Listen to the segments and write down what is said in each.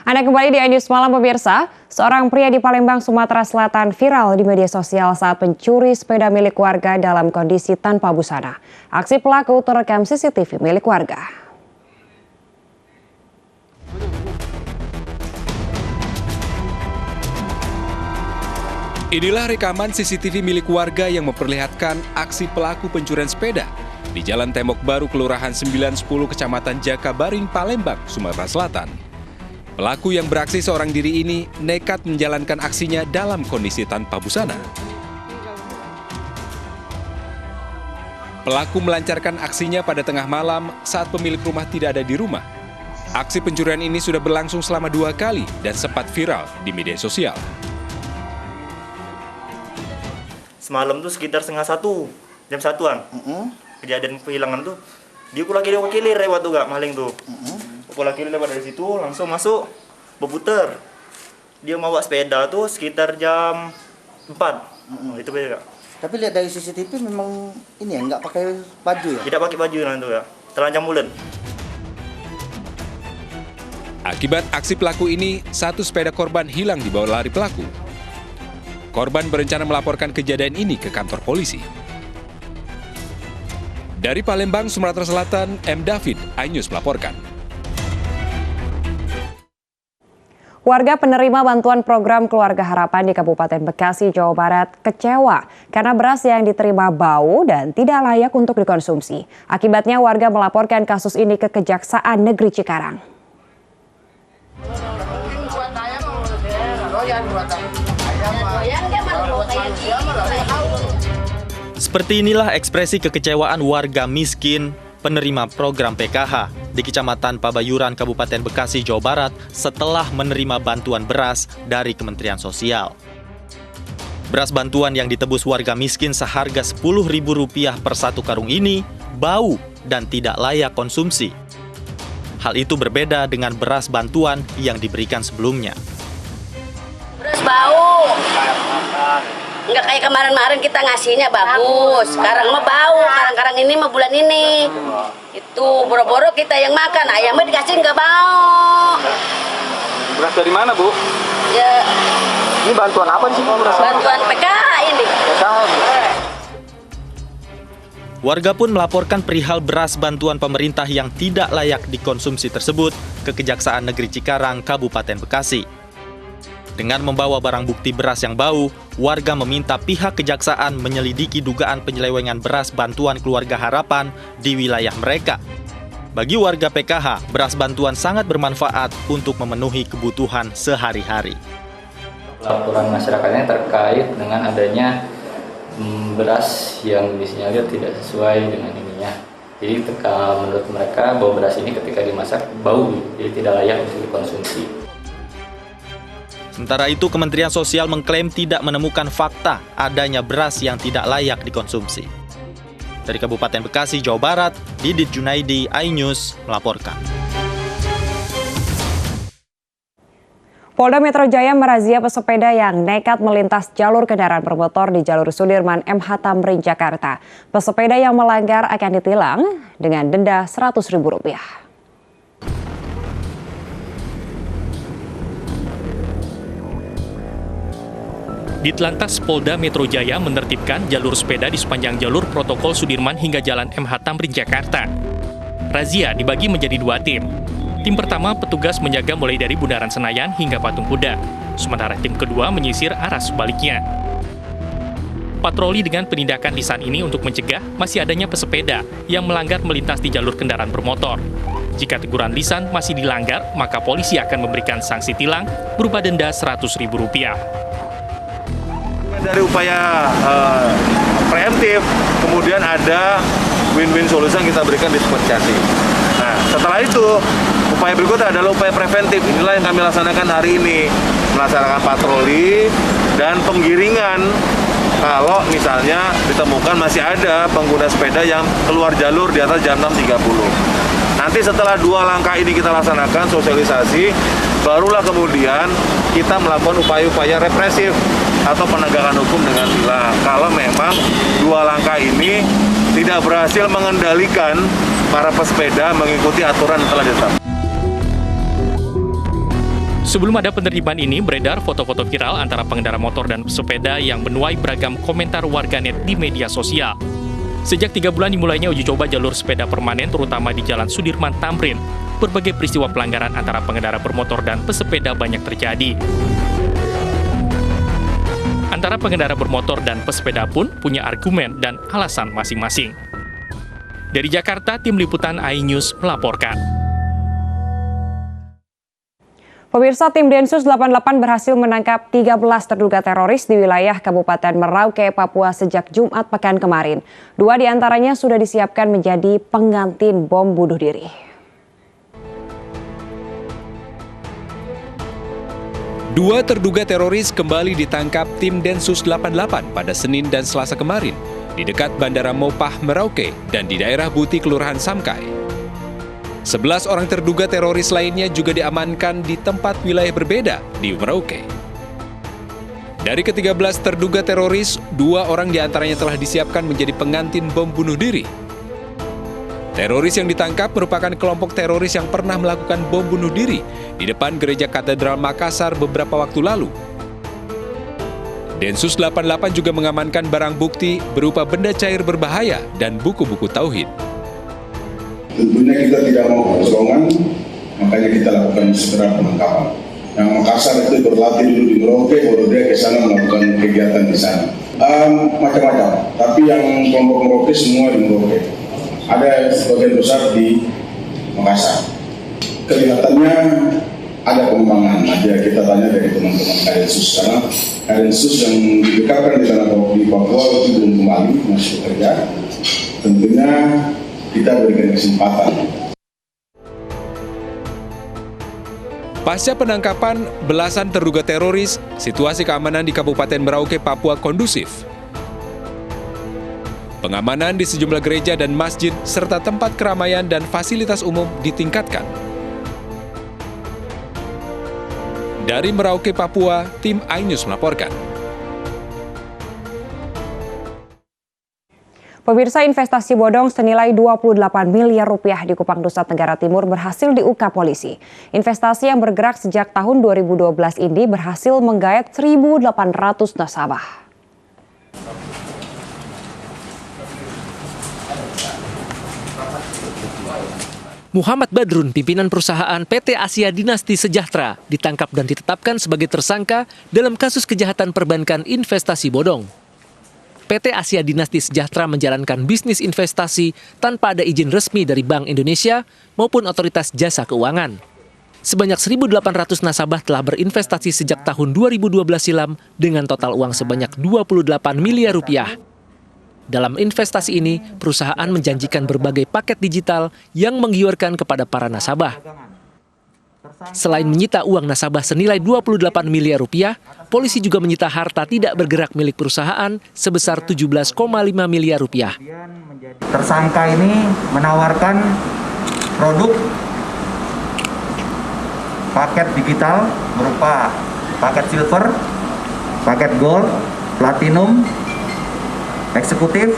Anda kembali di iNews Malam pemirsa. Seorang pria di Palembang, Sumatera Selatan viral di media sosial saat mencuri sepeda milik warga dalam kondisi tanpa busana. Aksi pelaku terekam CCTV milik warga. Inilah rekaman CCTV milik warga yang memperlihatkan aksi pelaku pencurian sepeda di Jalan Tembok Baru, Kelurahan 910, Kecamatan Jakabaring, Palembang, Sumatera Selatan. Pelaku yang beraksi seorang diri ini nekat menjalankan aksinya dalam kondisi tanpa busana. Pelaku melancarkan aksinya pada tengah malam saat pemilik rumah tidak ada di rumah. Aksi pencurian ini sudah berlangsung selama 2 kali dan sempat viral di media sosial. Semalam tuh sekitar 1:30, jam 1-an. Kejadian kehilangan tuh, dia wakili lewat tuh gak maling tuh. Wakili lewat dari situ langsung masuk, berputar. Dia bawa sepeda tuh sekitar jam 4. Itu beda Kak. Tapi lihat dari CCTV memang ini ya, nggak pakai baju ya? Tidak pakai baju nanti ya, telanjang bulan. Akibat aksi pelaku ini, satu sepeda korban hilang dibawa lari pelaku. Korban berencana melaporkan kejadian ini ke kantor polisi. Dari Palembang, Sumatera Selatan, M. David, iNews melaporkan. Warga penerima bantuan program Keluarga Harapan di Kabupaten Bekasi, Jawa Barat kecewa karena beras yang diterima bau dan tidak layak untuk dikonsumsi. Akibatnya warga melaporkan kasus ini ke Kejaksaan Negeri Cikarang. Seperti inilah ekspresi kekecewaan warga miskin penerima program PKH di Kecamatan Pabayuran, Kabupaten Bekasi, Jawa Barat setelah menerima bantuan beras dari Kementerian Sosial. Beras bantuan yang ditebus warga miskin seharga Rp10.000 per 1 karung ini bau dan tidak layak konsumsi. Hal itu berbeda dengan beras bantuan yang diberikan sebelumnya. Beras bau. Enggak kayak kemarin-kemarin kita ngasihnya bagus. Sekarang mah bau, karang-karang ini mah bulan ini. Itu boro-boro kita yang makan, ayamnya dikasih nggak bau. Beras dari mana, Bu? Ya. Ini bantuan apa sih, Bu? Bantuan PKH ini. Warga pun melaporkan perihal beras bantuan pemerintah yang tidak layak dikonsumsi tersebut ke Kejaksaan Negeri Cikarang, Kabupaten Bekasi. Dengan membawa barang bukti beras yang bau, warga meminta pihak kejaksaan menyelidiki dugaan penyelewengan beras bantuan Keluarga Harapan di wilayah mereka. Bagi warga PKH, beras bantuan sangat bermanfaat untuk memenuhi kebutuhan sehari-hari. Laporan masyarakatnya terkait dengan adanya beras yang disinyalir tidak sesuai dengan ininya. Jadi menurut mereka bahwa beras ini ketika dimasak bau, jadi tidak layak untuk dikonsumsi. Sementara itu, Kementerian Sosial mengklaim tidak menemukan fakta adanya beras yang tidak layak dikonsumsi. Dari Kabupaten Bekasi, Jawa Barat, Didit Junaidi, iNews melaporkan. Polda Metro Jaya merazia pesepeda yang nekat melintas jalur kendaraan bermotor di jalur Sudirman MH Tamrin, Jakarta. Pesepeda yang melanggar akan ditilang dengan denda Rp100.000. Ditlantas Polda Metro Jaya menertibkan jalur sepeda di sepanjang jalur protokol Sudirman hingga Jalan MH Tamrin, Jakarta. Razia dibagi menjadi 2 tim. Tim pertama petugas menjaga mulai dari Bundaran Senayan hingga Patung Kuda, sementara tim kedua menyisir arah sebaliknya. Patroli dengan penindakan lisan ini untuk mencegah masih adanya pesepeda yang melanggar melintas di jalur kendaraan bermotor. Jika teguran lisan masih dilanggar, maka polisi akan memberikan sanksi tilang berupa denda Rp100.000. Dari upaya preemptif, kemudian ada win-win solution yang kita berikan diskualifikasi. Nah, setelah itu, upaya berikutnya adalah upaya preventif. Inilah yang kami laksanakan hari ini, melaksanakan patroli dan penggiringan kalau misalnya ditemukan masih ada pengguna sepeda yang keluar jalur di atas jam 6.30. Nanti setelah 2 langkah ini kita laksanakan sosialisasi, barulah kemudian kita melakukan upaya-upaya represif atau penegakan hukum dengan tilang. Kalau memang 2 langkah ini tidak berhasil mengendalikan para pesepeda mengikuti aturan yang telah ditetapkan. Sebelum ada penerimaan ini, beredar foto-foto viral antara pengendara motor dan pesepeda yang menuai beragam komentar warganet di media sosial. Sejak 3 bulan dimulainya uji coba jalur sepeda permanen terutama di Jalan Sudirman Tamrin, berbagai peristiwa pelanggaran antara pengendara bermotor dan pesepeda banyak terjadi. Antara pengendara bermotor dan pesepeda pun punya argumen dan alasan masing-masing. Dari Jakarta, tim liputan iNews melaporkan. Pemirsa, tim Densus 88 berhasil menangkap 13 terduga teroris di wilayah Kabupaten Merauke, Papua sejak Jumat pekan kemarin. 2 diantaranya sudah disiapkan menjadi pengantin bom bunuh diri. Dua terduga teroris kembali ditangkap tim Densus 88 pada Senin dan Selasa kemarin di dekat Bandara Mopah, Merauke dan di daerah Buti, Kelurahan Samkai. 11 orang terduga teroris lainnya juga diamankan di tempat wilayah berbeda di Merauke. Dari ke-13 terduga teroris, 2 orang diantaranya telah disiapkan menjadi pengantin bom bunuh diri. Teroris yang ditangkap merupakan kelompok teroris yang pernah melakukan bom bunuh diri di depan Gereja Katedral Makassar beberapa waktu lalu. Densus 88 juga mengamankan barang bukti berupa benda cair berbahaya dan buku-buku tauhid. Tentunya kita tidak mau kecolongan, makanya kita lakukan segera penangkapan. Yang Makassar itu berlatih dulu di Merauke, baru dia ke sana melakukan kegiatan di sana. Macam-macam, tapi yang kelompok Merauke semua di Merauke. Ada sebagian besar di Makassar. Kelihatannya ada pengembangan. Nanti kita tanya dari teman-teman Densus sana. Densus yang didekatkan di sana di Papua itu belum kembali, masih bekerja. Tentunya kita berikan kesempatan. Pasca penangkapan belasan terduga teroris, situasi keamanan di Kabupaten Merauke, Papua kondusif. Pengamanan di sejumlah gereja dan masjid serta tempat keramaian dan fasilitas umum ditingkatkan. Dari Merauke, Papua, tim iNews melaporkan. Pemirsa, investasi bodong senilai 28 miliar rupiah di Kupang, Nusa Tenggara Timur berhasil diungkap polisi. Investasi yang bergerak sejak tahun 2012 ini berhasil menggait 1.800 nasabah. Muhammad Badrun, pimpinan perusahaan PT Asia Dinasti Sejahtera, ditangkap dan ditetapkan sebagai tersangka dalam kasus kejahatan perbankan investasi bodong. PT Asia Dinasti Sejahtera menjalankan bisnis investasi tanpa ada izin resmi dari Bank Indonesia maupun Otoritas Jasa Keuangan. Sebanyak 1.800 nasabah telah berinvestasi sejak tahun 2012 silam dengan total uang sebanyak 28 miliar rupiah. Dalam investasi ini, perusahaan menjanjikan berbagai paket digital yang menggiurkan kepada para nasabah. Selain menyita uang nasabah senilai 28 miliar rupiah, polisi juga menyita harta tidak bergerak milik perusahaan sebesar 17,5 miliar rupiah. Tersangka ini menawarkan produk paket digital berupa paket silver, paket gold, platinum, eksekutif,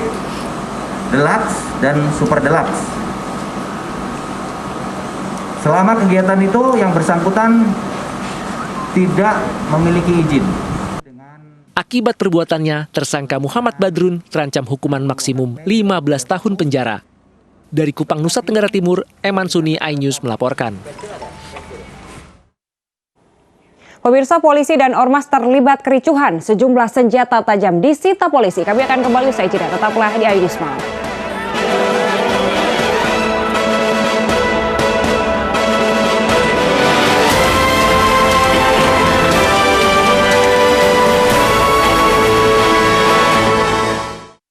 deluxe, dan super deluxe. Selama kegiatan itu yang bersangkutan tidak memiliki izin. Akibat perbuatannya, tersangka Muhammad Badrun terancam hukuman maksimum 15 tahun penjara. Dari Kupang, Nusa Tenggara Timur, Eman Suni, iNews melaporkan. Pemirsa, polisi dan ormas terlibat kericuhan. Sejumlah senjata tajam disita polisi. Kami akan kembali usai jeda. Tetaplah di iNews Malam.